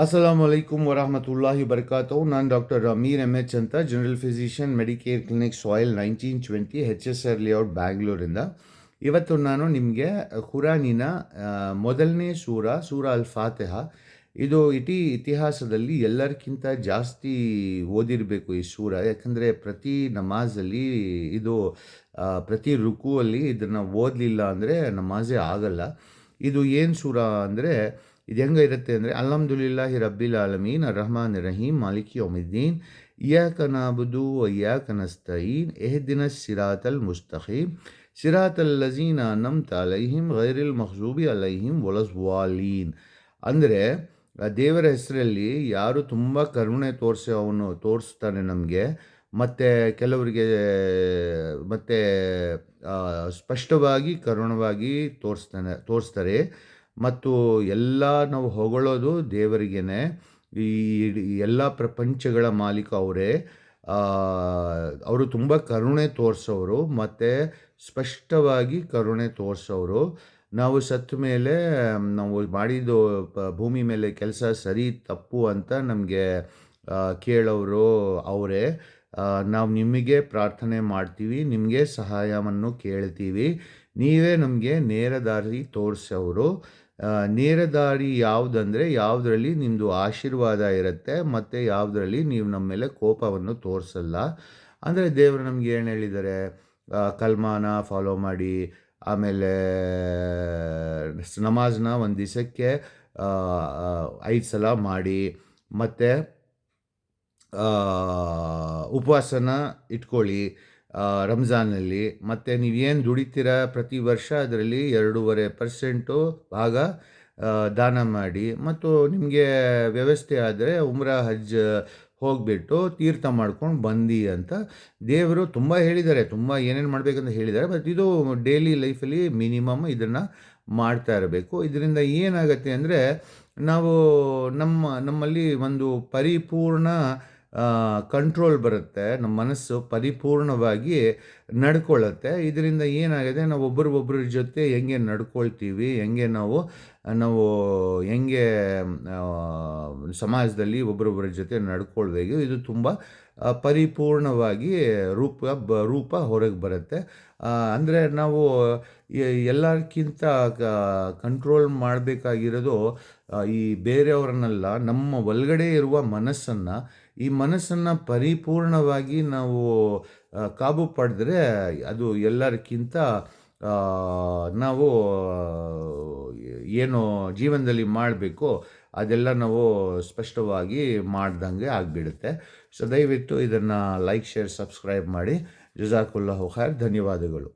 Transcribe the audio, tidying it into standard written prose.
ಅಸ್ಸಲಾಮು ಅಲೈಕುಮ್ ವರಹಮತುಲ್ಲಾಹಿ ಬರ್ಕಾತವು. ನಾನು ಡಾಕ್ಟರ್ ಅಮೀರ್ ಎಚ್ ಅಂತ, ಜನರಲ್ ಫಿಸಿಷಿಯನ್, ಮೆಡಿಕೇರ್ ಕ್ಲಿನಿಕ್, ಸಾಯಿಲ್ 1920, HSR ಲೇಔಟ್, ಬ್ಯಾಂಗ್ಳೂರಿಂದ. ಇವತ್ತು ನಾನು ನಿಮಗೆ ಕುರಾನಿನ ಮೊದಲನೇ ಸೂರಾ ಅಲ್ ಫಾತಿಹ. ಇದು ಇತಿಹಾಸದಲ್ಲಿ ಎಲ್ಲರಿಗಿಂತ ಜಾಸ್ತಿ ಓದಿರಬೇಕು ಈ ಸೂರ. ಯಾಕಂದರೆ ಪ್ರತಿ ನಮಾಜಲ್ಲಿ ಇದು ಪ್ರತಿ ರುಕುವಲ್ಲಿ ಇದನ್ನು ಓದಲಿಲ್ಲ ಅಂದರೆ ನಮಾಜೇ ಆಗಲ್ಲ. ಇದು ಏನು ಸೂರ ಅಂದರೆ, ಇದು ಹೆಂಗೆ ಇರುತ್ತೆ ಅಂದರೆ, ಅಲ್ಹಮ್ದುಲಿಲ್ಲಾಹಿ ರಬ್ಬಿಲ್ ಆಲಮೀನ್ ಅರ್ರಹ್ಮಾನ್ ರಹೀಮ್ ಮಾಲಿಕಿ ಯೌಮಿದ್ದೀನ್ ಇಯ್ಯಾಕ ನಅಬುದು ವ ಇಯ್ಯಾಕ ನಸ್ತഈನ್ ಇಹ್ದಿನಸ್ ಸಿರಾತಲ್ ಮುಸ್ತಖೀಮ್ ಸಿರಾತಲ್ ಲಜೀನ ಅನ್ಅಮ್ತ ಅಲೈಹಿಮ್ ಗೈರಿಲ್ ಮಗ್ಜೂಬಿ ಅಲೈಹಿಮ್ ವಲಸ್ವಾಲೀನ್. ಅಂದರೆ ದೇವರ ಹೆಸರಲ್ಲಿ ಯಾರು ತುಂಬ ಕರುಣೆ ಅವನು ತೋರಿಸ್ತಾನೆ ನಮಗೆ, ಮತ್ತು ಕೆಲವರಿಗೆ ಮತ್ತು ಸ್ಪಷ್ಟವಾಗಿ ಕರುಣವಾಗಿ ತೋರಿಸ್ತಾರೆ. ಮತ್ತು ಎಲ್ಲ ನಾವು ಹೊಗಳೋದು ದೇವರಿಗೇನೆ. ಈ ಎಲ್ಲ ಪ್ರಪಂಚಗಳ ಮಾಲೀಕ ಅವರೇ. ಅವರು ತುಂಬ ಕರುಣೆ ತೋರಿಸೋರು ಮತ್ತು ಸ್ಪಷ್ಟವಾಗಿ ಕರುಣೆ ತೋರಿಸೋರು. ನಾವು ಸತ್ತ ಮೇಲೆ ನಾವು ಮಾಡಿದ್ದು ಭೂಮಿ ಮೇಲೆ ಕೆಲಸ ಸರಿ ತಪ್ಪು ಅಂತ ನಮಗೆ ಕೇಳೋರು ಅವರೇ. ನಾವು ನಿಮಗೆ ಪ್ರಾರ್ಥನೆ ಮಾಡ್ತೀವಿ, ನಿಮಗೆ ಸಹಾಯವನ್ನು ಕೇಳ್ತೀವಿ, ನೀವೇ ನಮಗೆ ನೇರ ದಾರಿ ತೋರಿಸೋರು. ನೇರ ದಾರಿ ಯಾವುದಂದರೆ, ಯಾವುದರಲ್ಲಿ ನಿಮ್ಮದು ಆಶೀರ್ವಾದ ಇರುತ್ತೆ ಮತ್ತು ಯಾವುದರಲ್ಲಿ ನೀವು ನಮ್ಮ ಮೇಲೆ ಕೋಪವನ್ನು ತೋರಿಸಲ್ಲ. ಅಂದರೆ ದೇವರು ನಮ್ಗೆ ಏನು ಹೇಳಿದ್ದಾರೆ, ಕಲ್ಮಾನ ಫಾಲೋ ಮಾಡಿ, ಆಮೇಲೆ ನಮಾಜ್ನ ಒಂದು ದಿವಸಕ್ಕೆ 5 ಸಲ ಮಾಡಿ, ಮತ್ತು ಉಪವಾಸನ ಇಟ್ಕೊಳ್ಳಿ ರಂಜಾನಲ್ಲಿ. ಮತ್ತು ನೀವೇನು ದುಡಿತೀರ ಪ್ರತಿ ವರ್ಷ ಅದರಲ್ಲಿ 2.5% ಭಾಗ ದಾನ ಮಾಡಿ. ಮತ್ತು ನಿಮಗೆ ವ್ಯವಸ್ಥೆ ಆದರೆ ಉಮ್ರಾ ಹಜ್ ಹೋಗಿಬಿಟ್ಟು ತೀರ್ಥ ಮಾಡ್ಕೊಂಡು ಬಂದು ಅಂತ ದೇವರು ತುಂಬ ಹೇಳಿದ್ದಾರೆ. ತುಂಬ ಏನೇನು ಮಾಡಬೇಕಂತ ಹೇಳಿದ್ದಾರೆ. ಬಟ್ ಇದು ಡೈಲಿ ಲೈಫಲ್ಲಿ ಮಿನಿಮಮ್ ಇದನ್ನು ಮಾಡ್ತಾ ಇರಬೇಕು. ಇದರಿಂದ ಏನಾಗುತ್ತೆ ಅಂದರೆ, ನಾವು ನಮ್ಮಲ್ಲಿ ಒಂದು ಪರಿಪೂರ್ಣ ಕಂಟ್ರೋಲ್ ಬರುತ್ತೆ, ನಮ್ಮ ಮನಸ್ಸು ಪರಿಪೂರ್ಣವಾಗಿ ನಡ್ಕೊಳ್ಳುತ್ತೆ. ಇದರಿಂದ ಏನಾಗಿದೆ, ನಾವು ಒಬ್ಬರ ಜೊತೆ ಹೆಂಗೆ ನಡ್ಕೊಳ್ತೀವಿ, ನಾವು ಹೆಂಗೆ ಸಮಾಜದಲ್ಲಿ ಒಬ್ಬರೊಬ್ಬರ ಜೊತೆ ನಡ್ಕೊಳ್ಬೇಕು, ಇದು ತುಂಬ ಪರಿಪೂರ್ಣವಾಗಿ ರೂಪ ಹೊರಗೆ ಬರುತ್ತೆ. ಅಂದರೆ ನಾವು ಎಲ್ಲಕ್ಕಿಂತ ಕಂಟ್ರೋಲ್ ಮಾಡಬೇಕಾಗಿರೋದು ಈ ಬೇರೆಯವರನ್ನೆಲ್ಲ, ನಮ್ಮ ಒಳಗಡೆ ಇರುವ ಮನಸ್ಸನ್ನು. ಈ ಮನಸ್ಸನ್ನು ಪರಿಪೂರ್ಣವಾಗಿ ನಾವು ಕಾಬು ಪಡೆದ್ರೆ ಅದು ಎಲ್ಲರಿಗಿಂತ ನಾವು ಏನು ಜೀವನದಲ್ಲಿ ಮಾಡಬೇಕು ಅದೆಲ್ಲ ನಾವು ಸ್ಪಷ್ಟವಾಗಿ ಮಾಡ್ದಂಗೆ ಆಗಿಬಿಡುತ್ತೆ. ಸೊ ದಯವಿಟ್ಟು ಇದನ್ನು ಲೈಕ್, ಶೇರ್, ಸಬ್ಸ್ಕ್ರೈಬ್ ಮಾಡಿ. ಜಜಾಕುಲ್ಲಾಹು ಖೈರ್. ಧನ್ಯವಾದಗಳು.